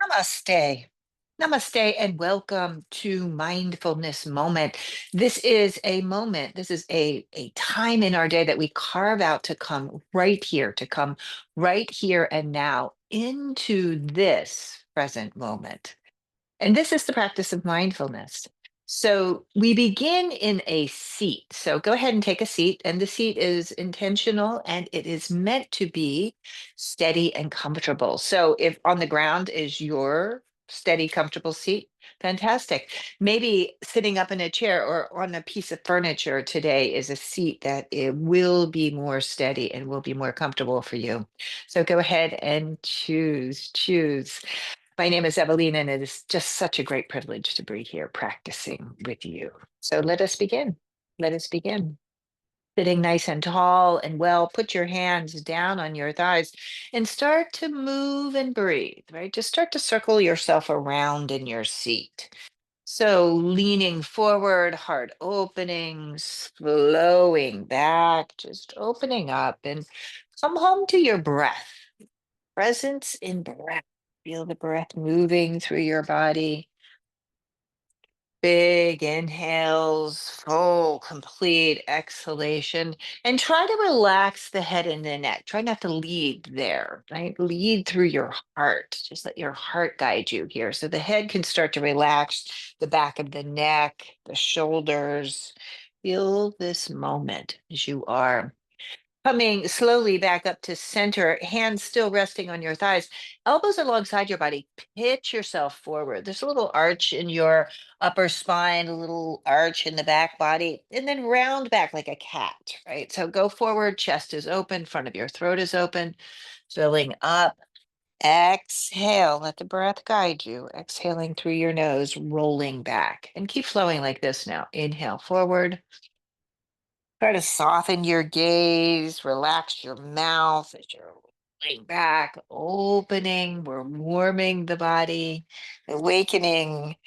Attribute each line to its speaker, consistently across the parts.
Speaker 1: Namaste. Namaste and welcome to Mindfulness Moment. This is a moment, this is a time in our day that we carve out to come right here, to come right here and now into this present moment. And this is the practice of mindfulness. So we begin in a seat. So go ahead and take a seat. And the seat is intentional and it is meant to be steady and comfortable. So if on the ground is your steady, comfortable seat, fantastic. Maybe sitting up in a chair or on a piece of furniture today is a seat that it will be more steady and will be more comfortable for you. So go ahead and choose. My name is Evalena, and it is just such a great privilege to be here practicing with you. So let us begin. Let us begin. Sitting nice and tall and well, put your hands down on your thighs and start to move and breathe, right? Just start to circle yourself around in your seat. So leaning forward, heart opening, flowing back, just opening up and come home to your breath. Presence in breath. Feel the breath moving through your body. Big inhales, full, complete exhalation. And try to relax the head and the neck. Try not to lead there, right? Lead through your heart. Just let your heart guide you here. So the head can start to relax, the back of the neck, the shoulders. Feel this moment as you are coming slowly back up to center, hands still resting on your thighs, elbows alongside your body. Pitch yourself forward. There's a little arch in your upper spine, a little arch in the back body, and then round back like a cat, right? So go forward, chest is open, front of your throat is open, filling up. Exhale, let the breath guide you. Exhaling through your nose, rolling back. And keep flowing like this now. Inhale forward. Try to soften your gaze, relax your mouth as you're laying back, opening. We're warming the body, awakening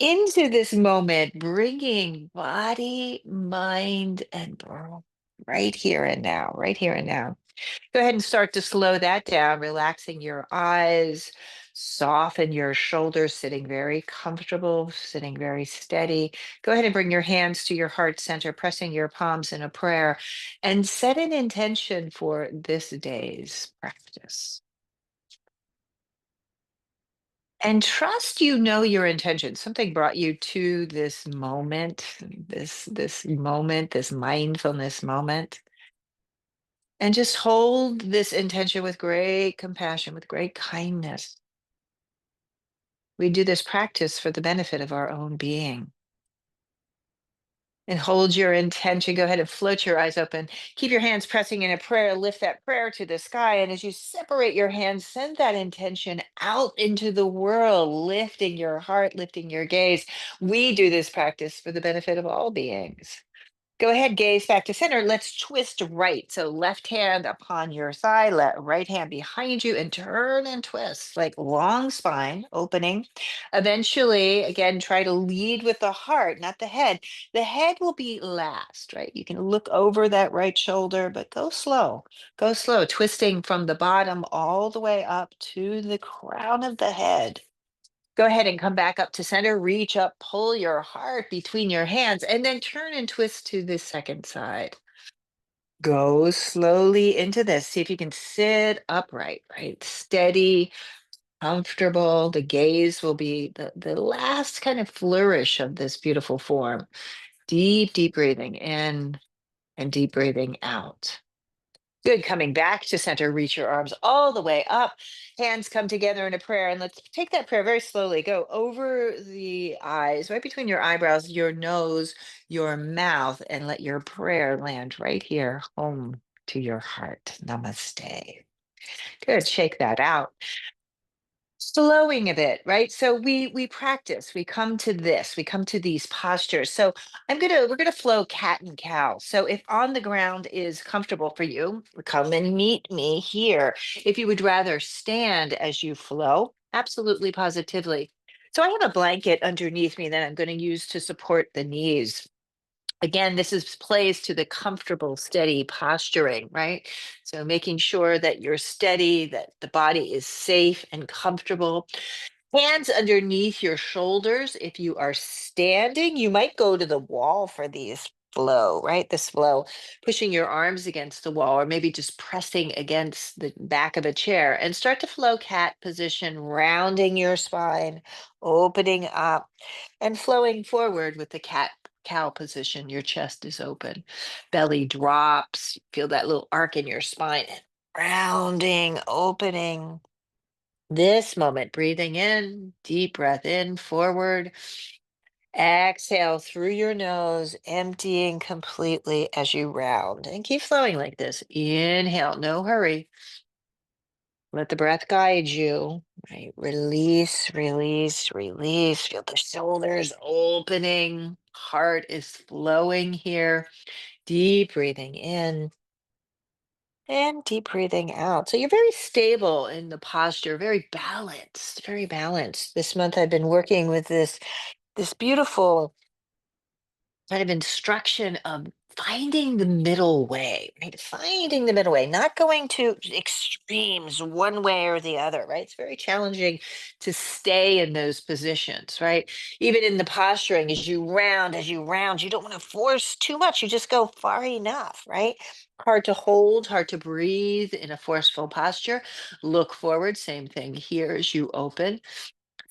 Speaker 1: into this moment, bringing body, mind, and breath right here and now, right here and now. Go ahead and start to slow that down, relaxing your eyes, soften your shoulders, sitting very comfortable, sitting very steady. Go ahead and bring your hands to your heart center, pressing your palms in a prayer, and set an intention for this day's practice. And trust you know your intention. Something brought you to this moment, this moment, this mindfulness moment. And just hold this intention with great compassion, with great kindness. We do this practice for the benefit of our own being. And hold your intention. Go ahead and float your eyes open. Keep your hands pressing in a prayer. Lift that prayer to the sky. And as you separate your hands, send that intention out into the world, lifting your heart, lifting your gaze. We do this practice for the benefit of all beings. Go ahead, gaze back to center. Let's twist right. So left hand upon your thigh, let right hand behind you and turn and twist like long spine opening. Eventually, again, try to lead with the heart, not the head. The head will be last, right? You can look over that right shoulder, but go slow, twisting from the bottom all the way up to the crown of the head. Go ahead and come back up to center. Reach up, pull your heart between your hands, and then turn and twist to the second side. Go slowly into this. See if you can sit upright, right? Steady, comfortable. The gaze will be the last kind of flourish of this beautiful form. Deep, deep breathing in and deep breathing out. Good. Coming back to center, reach your arms all the way up. Hands come together in a prayer. And let's take that prayer very slowly. Go over the eyes, right between your eyebrows, your nose, your mouth, and let your prayer land right here, home to your heart. Namaste. Good. Shake that out. Slowing a bit, right? So we practice, we come to this, we come to these postures. So we're gonna flow cat and cow. So if on the ground is comfortable for you, come and meet me here. If you would rather stand as you flow, absolutely positively. So I have a blanket underneath me that I'm going to use to support the knees. Again, this is plays to the comfortable, steady posturing, right? So making sure that you're steady, that the body is safe and comfortable. Hands underneath your shoulders. If you are standing, you might go to the wall for these flow, right? This flow, pushing your arms against the wall, or maybe just pressing against the back of a chair and start to flow cat position, rounding your spine, opening up and flowing forward with the cat cow position. Your chest is open, belly drops, you feel that little arc in your spine, and rounding, opening. This moment, breathing in, deep breath in, forward. Exhale through your nose, emptying completely as you round. And keep flowing like this. Inhale, no hurry. Let the breath guide you. Right. Release, release, release. Feel the shoulders opening. Heart is flowing here. Deep breathing in and deep breathing out. So you're very stable in the posture, very balanced, very balanced. This month I've been working with this beautiful kind of instruction of finding the middle way, right? Finding the middle way, not going to extremes one way or the other, right? It's very challenging to stay in those positions, right? Even in the posturing, as you round, you don't want to force too much. You just go far enough, right? Hard to hold, hard to breathe in a forceful posture. Look forward, same thing here as you open,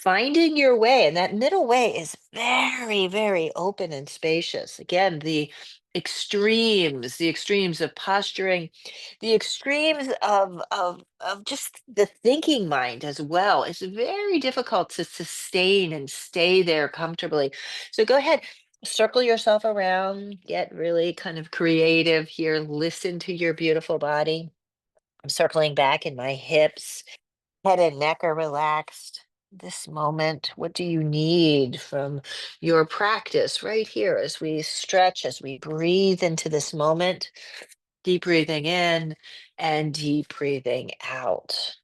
Speaker 1: finding your way. And that middle way is very, very open and spacious. Again, the extremes of posturing, the extremes of just the thinking mind as well. It's very difficult to sustain and stay there comfortably. So go ahead. Circle yourself around, get really kind of creative here. Listen to your beautiful body. I'm circling back in my hips. Head and neck are relaxed. This moment, what do you need from your practice right here as we stretch, as we breathe into this moment? Deep breathing in and deep breathing out.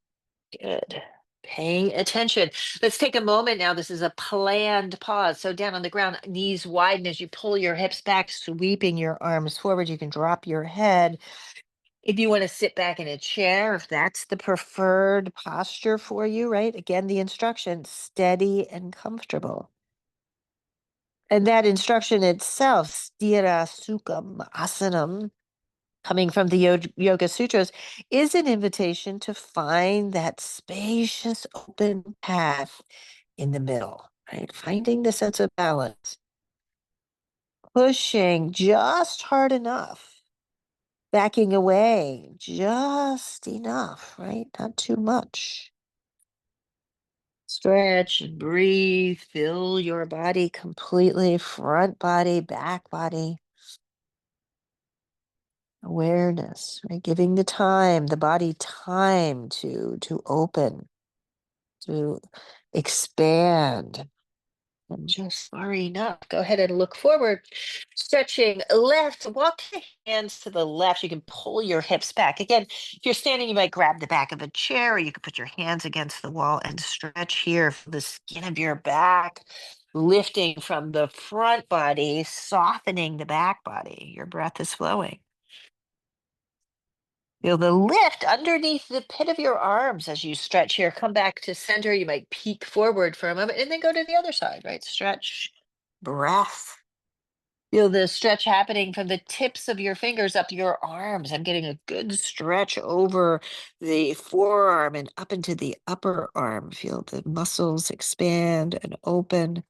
Speaker 1: Good. Paying attention. Let's take a moment now. This is a planned pause. So down on the ground, knees widen as you pull your hips back, sweeping your arms forward. You can drop your head if you want to sit back in a chair, if that's the preferred posture for you, right? Again, the instruction, steady and comfortable. And that instruction itself, stira sukham asanam, coming from the Yoga Sutras, is an invitation to find that spacious open path in the middle, right? Finding the sense of balance, pushing just hard enough, backing away just enough, right? Not too much. Stretch and breathe, fill your body completely, front body, back body. Awareness, right? Giving the body time to open, to expand. And just far enough. Go ahead and look forward. Stretching left. Walk the hands to the left. You can pull your hips back. Again, if you're standing, you might grab the back of a chair, or you could put your hands against the wall and stretch here for the skin of your back, lifting from the front body, softening the back body. Your breath is flowing. Feel the lift underneath the pit of your arms as you stretch here. Come back to center. You might peek forward for a moment and then go to the other side, right? Stretch, breath. Feel the stretch happening from the tips of your fingers up your arms. I'm getting a good stretch over the forearm and up into the upper arm. Feel the muscles expand and open.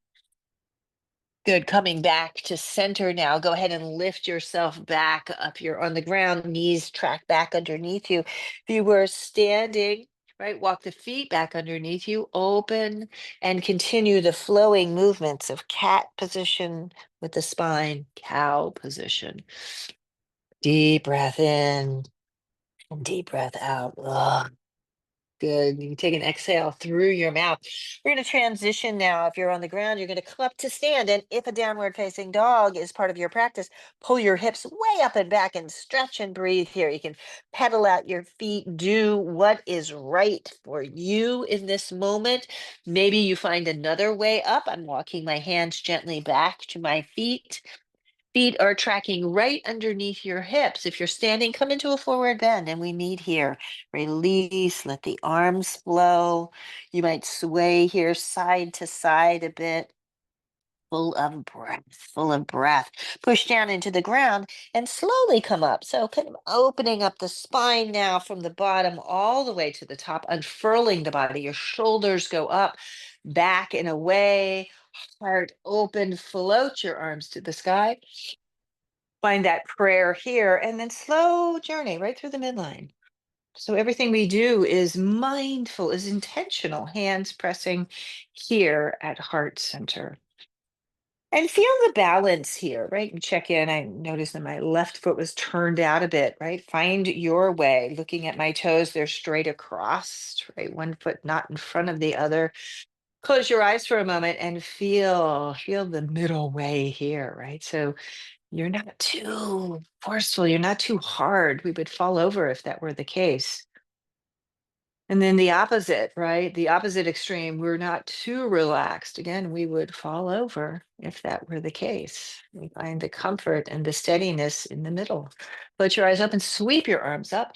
Speaker 1: Good. Coming back to center now. Go ahead and lift yourself back up. You're on the ground, knees track back underneath you. If you were standing, right, walk the feet back underneath you, open and continue the flowing movements of cat position with the spine, cow position. Deep breath in and deep breath out. Ugh. Good. You can take an exhale through your mouth. We're going to transition now. If you're on the ground, you're going to come up to stand. And if a downward facing dog is part of your practice, pull your hips way up and back and stretch and breathe here. You can pedal out your feet, do what is right for you in this moment. Maybe you find another way up. I'm walking my hands gently back to my feet. Feet are tracking right underneath your hips. If you're standing, come into a forward bend and we meet here. Release, let the arms flow. You might sway here side to side a bit. Full of breath, full of breath. Push down into the ground and slowly come up. So, kind of opening up the spine now from the bottom all the way to the top, unfurling the body. Your shoulders go up, back and away, heart open. Float your arms to the sky. Find that prayer here, and then slow journey right through the midline. So, everything we do is mindful, is intentional, hands pressing here at heart center. And feel the balance here, right? You check in. I noticed that my left foot was turned out a bit, right? Find your way. Looking at my toes, they're straight across, right? One foot not in front of the other. Close your eyes for a moment and feel the middle way here, right? So you're not too forceful, you're not too hard. We would fall over if that were the case. And then the opposite, right? The opposite extreme, we're not too relaxed. Again, we would fall over if that were the case. We find the comfort and the steadiness in the middle. Let your eyes open, sweep your arms up.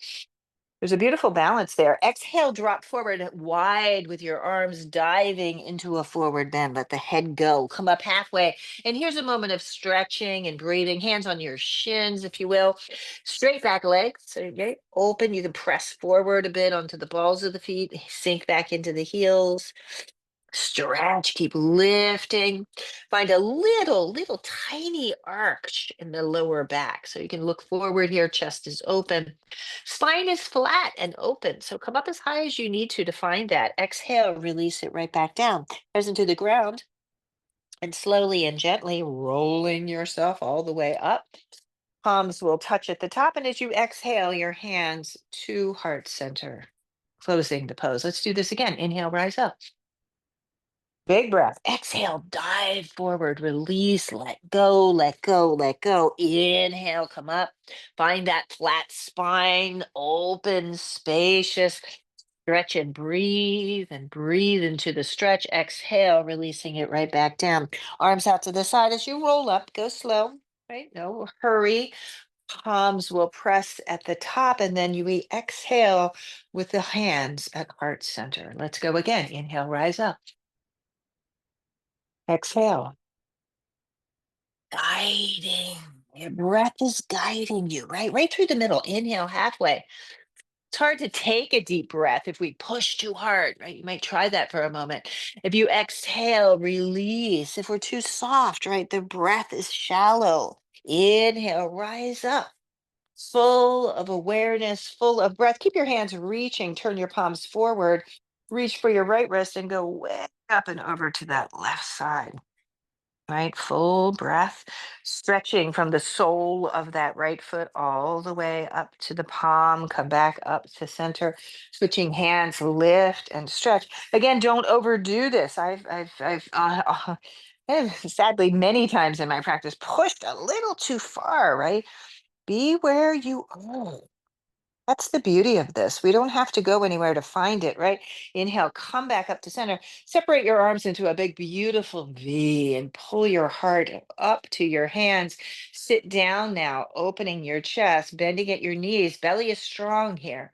Speaker 1: There's a beautiful balance there. Exhale, drop forward wide with your arms diving into a forward bend. Let the head go. Come up halfway. And here's a moment of stretching and breathing. Hands on your shins, if you will. Straight back legs. Okay. Open. You can press forward a bit onto the balls of the feet. Sink back into the heels. Stretch, keep lifting. Find a little tiny arch in the lower back. So you can look forward here, chest is open. Spine is flat and open. So come up as high as you need to find that. Exhale, release it right back down. Press into the ground and slowly and gently rolling yourself all the way up. Palms will touch at the top. And as you exhale, your hands to heart center, closing the pose. Let's do this again. Inhale, rise up. Big breath. Exhale, dive forward, release, let go, let go, let go. Inhale, come up. Find that flat spine, open, spacious. Stretch and breathe into the stretch. Exhale, releasing it right back down. Arms out to the side as you roll up. Go slow, right? No hurry. Palms will press at the top, and then you exhale with the hands at heart center. Let's go again. Inhale, rise up. Exhale. Guiding. Your breath is guiding you, right? Right through the middle. Inhale halfway. It's hard to take a deep breath if we push too hard, right? You might try that for a moment. If you exhale, release. If we're too soft, right? The breath is shallow. Inhale, rise up. Full of awareness, full of breath. Keep your hands reaching. Turn your palms forward. Reach for your right wrist and go way up and over to that left side. Right, full breath, stretching from the sole of that right foot all the way up to the palm. Come back up to center. Switching hands, lift and stretch. Again, don't overdo this. I've sadly many times in my practice pushed a little too far. Right, be where you are. That's the beauty of this. We don't have to go anywhere to find it, right? Inhale, come back up to center. Separate your arms into a big, beautiful V and pull your heart up to your hands. Sit down now, opening your chest, bending at your knees. Belly is strong here,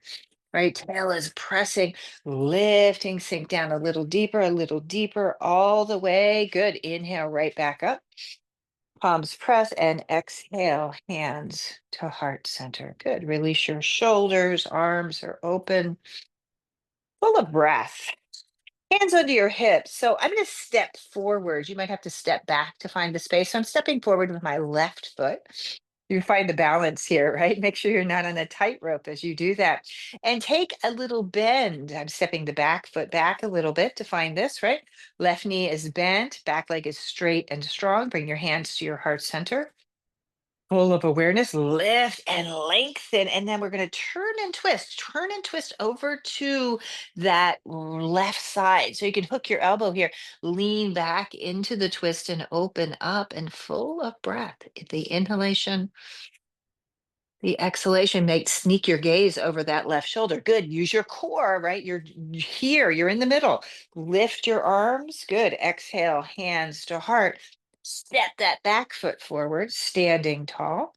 Speaker 1: right? Tail is pressing, lifting, sink down a little deeper, all the way. Good. Inhale, right back up. Palms press and exhale, hands to heart center. Good. Release your shoulders, arms are open, full of breath. Hands under your hips. So I'm going to step forward. You might have to step back to find the space. So I'm stepping forward with my left foot. You find the balance here, right? Make sure you're not on a tightrope as you do that. And take a little bend. I'm stepping the back foot back a little bit to find this, right? Left knee is bent, back leg is straight and strong. Bring your hands to your heart center. Full of awareness, lift and lengthen. And then we're going to turn and twist over to that left side. So you can hook your elbow here, lean back into the twist and open up and full of breath. The inhalation, the exhalation makes sneak your gaze over that left shoulder. Good. Use your core, right? You're here, you're in the middle. Lift your arms. Good. Exhale, hands to heart. Step that back foot forward, standing tall.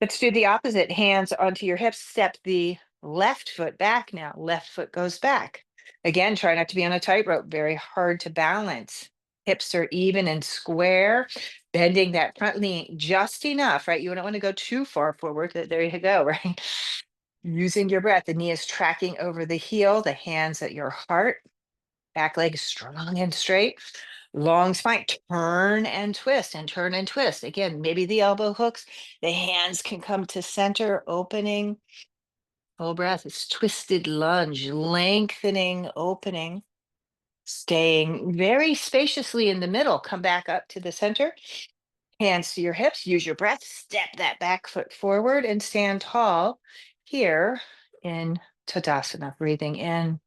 Speaker 1: Let's do the opposite. Hands onto your hips. Step the left foot back now. Left foot goes back. Again, try not to be on a tightrope. Very hard to balance. Hips are even and square. Bending that front knee just enough, right? You don't want to go too far forward. There you go, right? Using your breath. The knee is tracking over the heel, the hands at your heart. Back leg strong and straight. Long spine, turn and twist and turn and twist. Again, maybe the elbow hooks, the hands can come to center, opening. Full breath. It's twisted lunge, lengthening, opening, staying very spaciously in the middle. Come back up to the center. Hands to your hips. Use your breath. Step that back foot forward and stand tall here in Tadasana. Breathing in,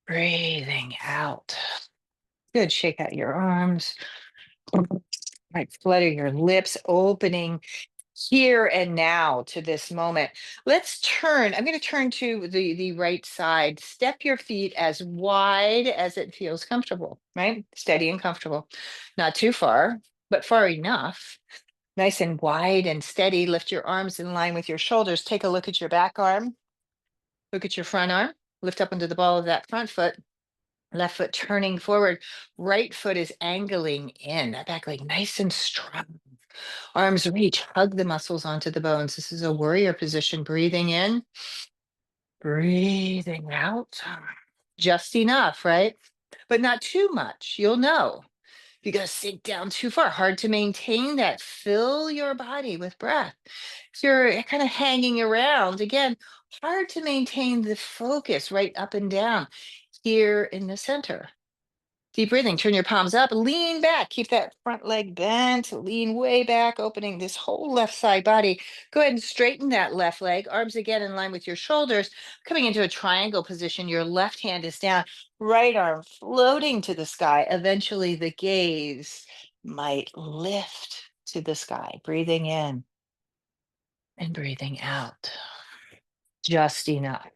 Speaker 1: breathing out. Good. Shake out your arms. Right, flutter your lips, opening here and now to this moment. Let's turn. I'm going to turn to the right side. Step your feet as wide as it feels comfortable, right? Steady and comfortable. Not too far, but far enough. Nice and wide and steady. Lift your arms in line with your shoulders. Take a look at your back arm. Look at your front arm. Lift up into the ball of that front foot. Left foot turning forward. Right foot is angling in. That back leg nice and strong. Arms reach, hug the muscles onto the bones. This is a warrior position. Breathing in, breathing out. Just enough, right? But not too much. You'll know. You got to sink down too far. Hard to maintain that. Fill your body with breath. If you're kind of hanging around, again, hard to maintain the focus right up and down here in the center. Deep breathing, turn your palms up, lean back, keep that front leg bent, lean way back, opening this whole left side body. Go ahead and straighten that left leg, arms again in line with your shoulders, coming into a triangle position. Your left hand is down, right arm floating to the sky. Eventually, the gaze might lift to the sky, breathing in and breathing out. Just enough.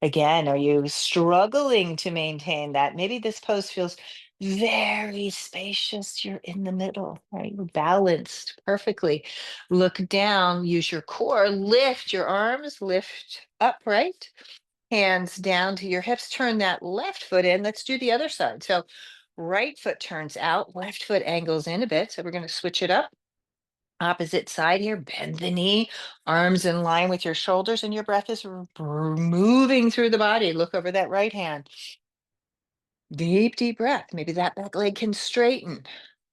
Speaker 1: Again, are you struggling to maintain that? Maybe this pose feels very spacious. You're in the middle, right? You're balanced perfectly. Look down, use your core, lift your arms, lift upright, hands down to your hips. Turn that left foot in. Let's do the other side. So, right foot turns out, left foot angles in a bit. So, we're going to switch it up. Opposite side here, bend the knee, arms in line with your shoulders, and your breath is moving through the body. Look over that right hand. Deep, deep breath. Maybe that back leg can straighten.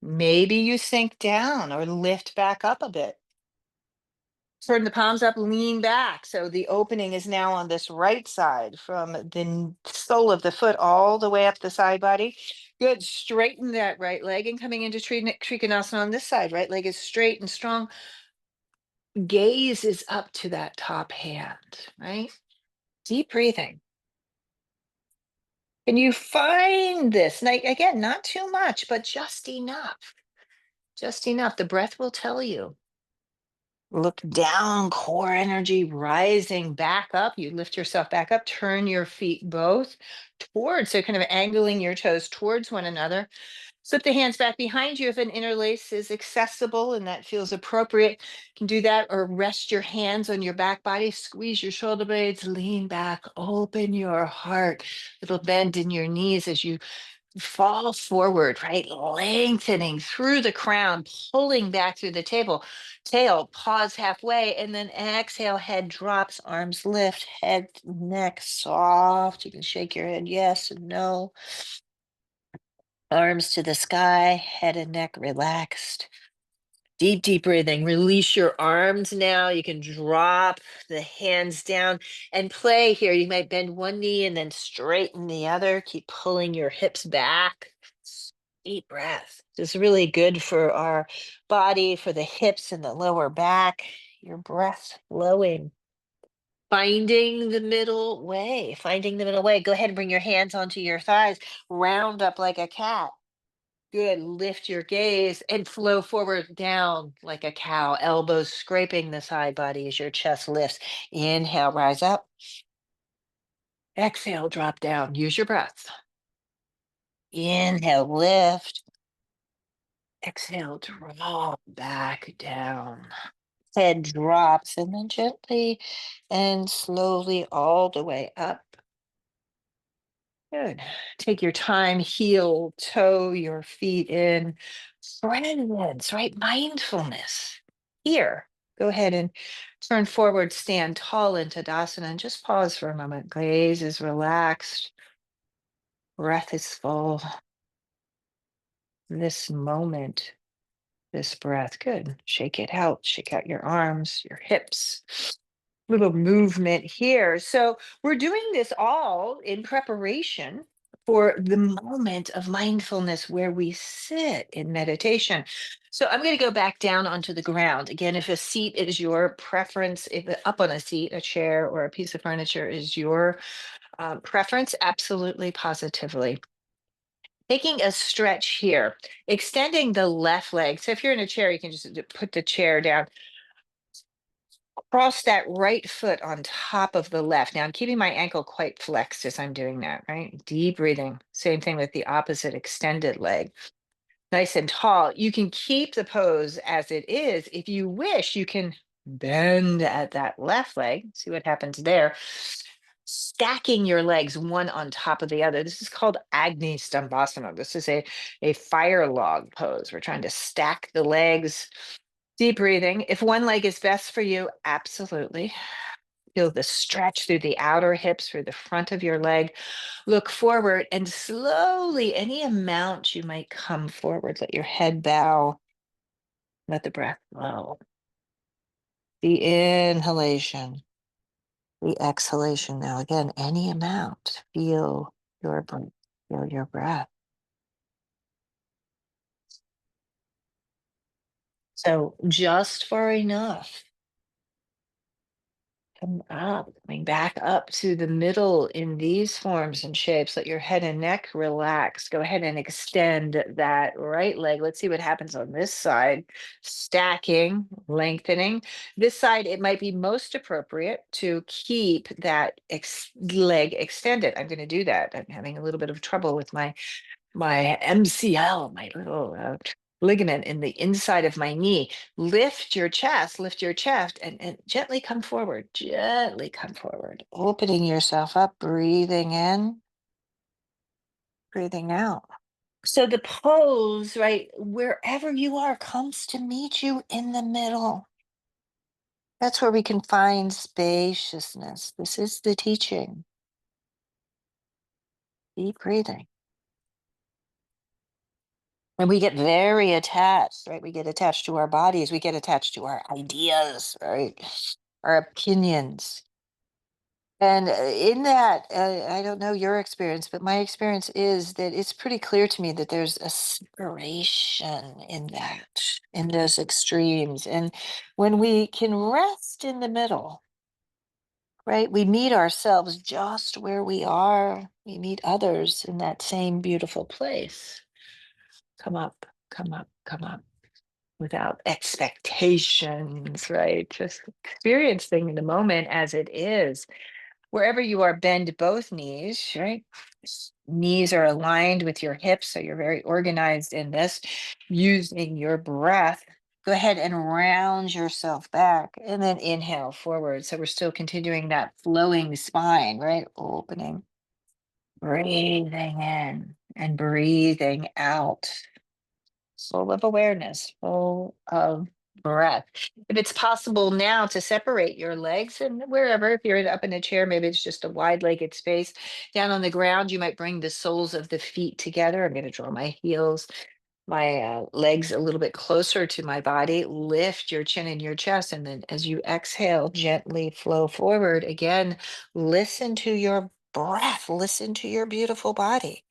Speaker 1: Maybe you sink down or lift back up a bit. Turn the palms up, lean back. So the opening is now on this right side from the sole of the foot all the way up the side body. Good. Straighten that right leg and coming into Trikonasana on this side. Right leg is straight and strong. Gaze is up to that top hand, right? Deep breathing. Can you find this? Like, again, not too much, but just enough. Just enough. The breath will tell you. Look down, core energy rising back up. You lift yourself back up, turn your feet both towards, so kind of angling your toes towards one another. Slip the hands back behind you if an interlace is accessible and that feels appropriate. You can do that or rest your hands on your back body, squeeze your shoulder blades, lean back, open your heart. Little bend in your knees as you fall forward, right? Lengthening through the crown, pulling back through the tail, pause halfway, and then exhale, head drops, arms lift, head, neck soft. You can shake your head yes and no. Arms to the sky, head and neck relaxed. Deep, deep breathing. Release your arms now. You can drop the hands down and play here. You might bend one knee and then straighten the other. Keep pulling your hips back. Deep breath. This is really good for our body, for the hips and the lower back. Your breath flowing. Finding the middle way. Finding the middle way. Go ahead and bring your hands onto your thighs. Round up like a cat. Good. Lift your gaze and flow forward down like a cow, elbows scraping the side body as your chest lifts. Inhale, rise up. Exhale, drop down. Use your breath. Inhale, lift. Exhale, drop back down. Head drops and then gently and slowly all the way up. Good. Take your time, heel, toe your feet in. Presence, right? Mindfulness. Here. Go ahead and turn forward, stand tall in Tadasana, and just pause for a moment. Gaze is relaxed, breath is full. This moment, this breath, good. Shake it out, shake out your arms, your hips. Little movement here. So we're doing this all in preparation for the moment of mindfulness where we sit in meditation. So I'm going to go back down onto the ground. Again, if a seat is your preference, if up on a seat, a chair, or a piece of furniture is your preference, absolutely, positively. Taking a stretch here, extending the left leg. So if you're in a chair, you can just put the chair down. Cross that right foot on top of the left. Now I'm keeping my ankle quite flexed as I'm doing that, right? Deep breathing. Same thing with the opposite extended leg. Nice and tall. You can keep the pose as it is. If you wish, you can bend at that left leg. See what happens there. Stacking your legs one on top of the other. This is called Agni Stambhasana. This is a fire log pose. We're trying to stack the legs. Deep breathing. If one leg is best for you, absolutely. Feel the stretch through the outer hips, through the front of your leg. Look forward and slowly, any amount you might come forward, let your head bow. Let the breath flow. The inhalation, the exhalation. Now, again, any amount. Feel your breath. Feel your breath. So, just for enough. Come up, coming back up to the middle in these forms and shapes. Let your head and neck relax. Go ahead and extend that right leg. Let's see what happens on this side. Stacking, lengthening. This side, it might be most appropriate to keep that leg extended. I'm going to do that. I'm having a little bit of trouble with my MCL, my little ligament in the inside of my knee. Lift your chest, and gently come forward, opening yourself up, breathing in, breathing out. So the pose, right, wherever you are, comes to meet you in the middle. That's where we can find spaciousness. This is the teaching. Deep breathing. And we get very attached, right? We get attached to our bodies. We get attached to our ideas, right? Our opinions. And in that, I don't know your experience, but my experience is that it's pretty clear to me that there's a separation in that, in those extremes. And when we can rest in the middle, right, we meet ourselves just where we are. We meet others in that same beautiful place. Come up, come up, come up. Without expectations, right? Just experiencing the moment as it is. Wherever you are, bend both knees, right? Knees are aligned with your hips, so you're very organized in this. Using your breath, go ahead and round yourself back and then inhale forward. So we're still continuing that flowing spine, right? Opening, breathing in and breathing out, full of awareness, full of breath. If it's possible now to separate your legs and wherever, if you're up in a chair, maybe it's just a wide legged space. Down on the ground, you might bring the soles of the feet together. I'm going to draw my heels, my legs a little bit closer to my body. Lift your chin and your chest. And then as you exhale, gently flow forward. Again, listen to your breath, listen to your beautiful body.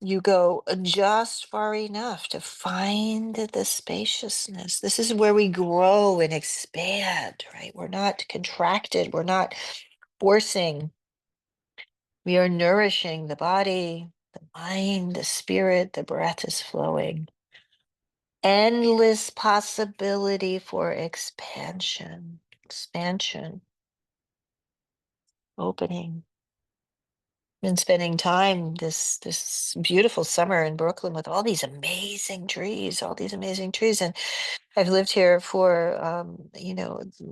Speaker 1: You go just far enough to find the spaciousness. This is where we grow and expand, right? We're not contracted, we're not forcing. We are nourishing the body, the mind, the spirit, the breath is flowing. Endless possibility for expansion, opening. Been spending time this beautiful summer in Brooklyn with all these amazing trees, and I've lived here for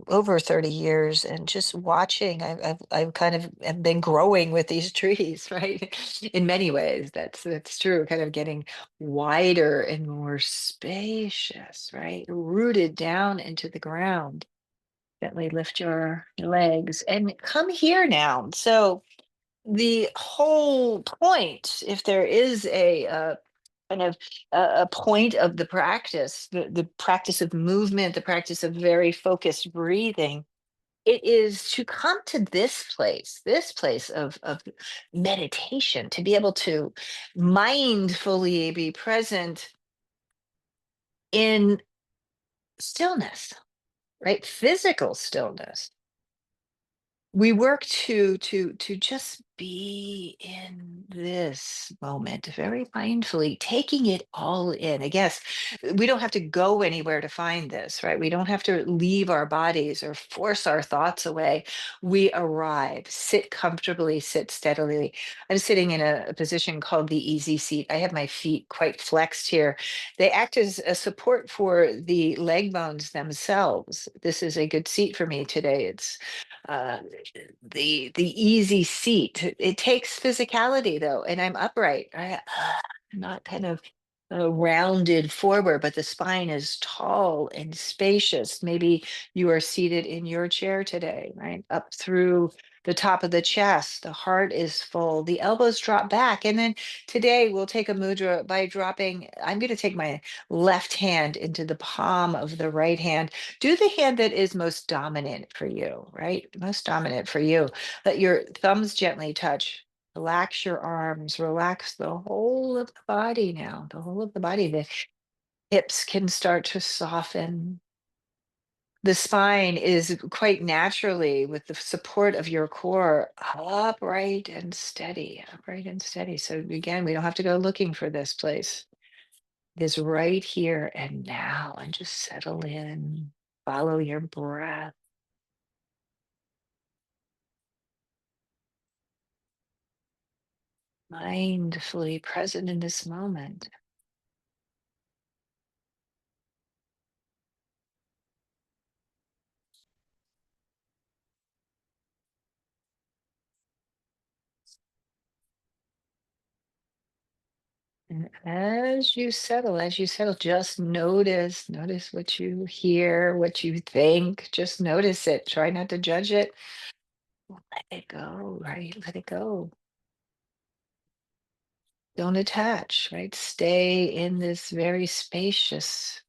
Speaker 1: over 30 years, and just watching, I've kind of have been growing with these trees, right? In many ways, that's true. Kind of getting wider and more spacious, right? Rooted down into the ground. Gently lift your legs and come here now. So the whole point, if there is a kind of a point of the practice, the practice of movement, the practice of very focused breathing, it is to come to this place of meditation, to be able to mindfully be present in stillness, right? Physical stillness. We work to just be in this moment very mindfully, taking it all in. I guess we don't have to go anywhere to find this, right? We don't have to leave our bodies or force our thoughts away. We arrive, sit comfortably, sit steadily. I'm sitting in a position called the easy seat. I have my feet quite flexed here. They act as a support for the leg bones themselves. This is a good seat for me today. It's uh, the easy seat. It takes physicality though, and I'm upright. I'm not kind of rounded forward, but the spine is tall and spacious. Maybe you are seated in your chair today, right? Up through the top of the chest, the heart is full, the elbows drop back. And then today we'll take a mudra by dropping. I'm going to take my left hand into the palm of the right hand. Do the hand that is most dominant for you, right? Most dominant for you. Let your thumbs gently touch. Relax your arms, relax the whole of the body now, the whole of the body. The hips can start to soften. The spine is quite naturally, with the support of your core, upright and steady, upright and steady. So again, we don't have to go looking for this place. It is right here and now, and just settle in. Follow your breath. Mindfully present in this moment. And as you settle, just notice what you hear, what you think. Just notice it. Try not to judge it. Let it go, right? Let it go. Don't attach, right? Stay in this very spacious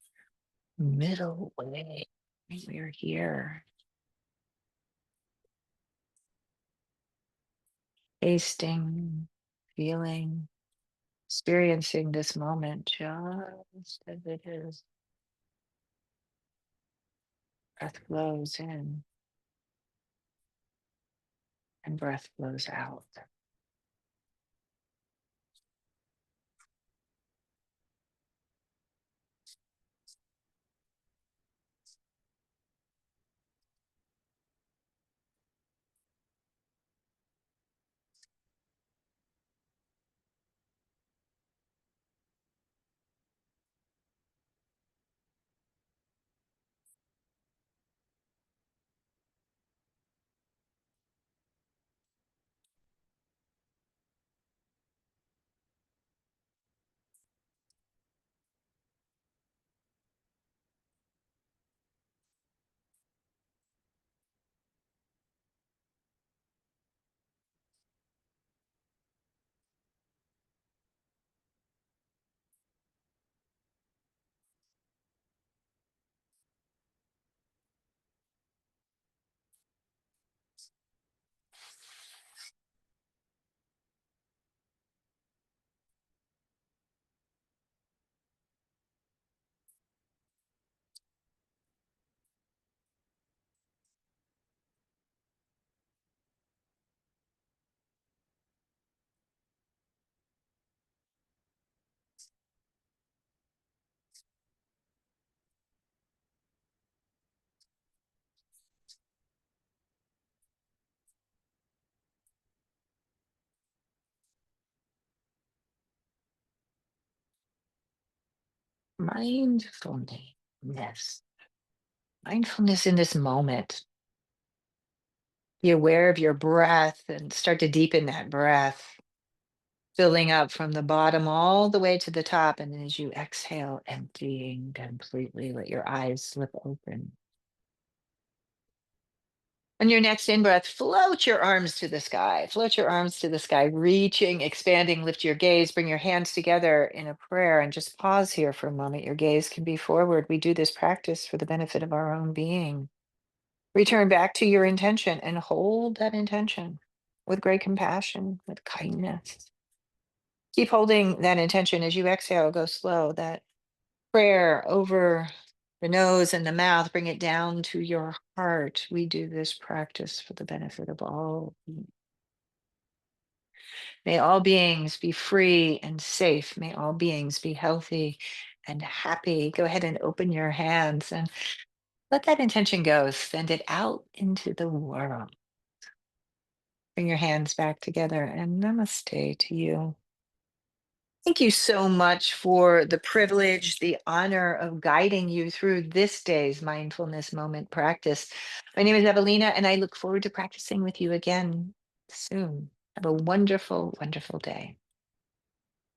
Speaker 1: middle way. Right? We're here, tasting, feeling, experiencing this moment just as it is. Breath flows in and breath flows out. Mindfulness. Mindfulness in this moment. Be aware of your breath and start to deepen that breath, filling up from the bottom all the way to the top. And as you exhale, emptying completely, let your eyes slip open. On your next in breath, float your arms to the sky. Float your arms to the sky, reaching, expanding, lift your gaze, bring your hands together in a prayer, and just pause here for a moment. Your gaze can be forward. We do this practice for the benefit of our own being. Return back to your intention and hold that intention with great compassion, with kindness. Keep holding that intention as you exhale, go slow. That prayer over the nose and the mouth, bring it down to your heart. We do this practice for the benefit of all. May all beings be free and safe. May all beings be healthy and happy. Go ahead and open your hands and let that intention go. Send it out into the world. Bring your hands back together and namaste to you. Thank you so much for the privilege, the honor of guiding you through this day's mindfulness moment practice. My name is Evalena, and I look forward to practicing with you again soon. Have a wonderful, wonderful day.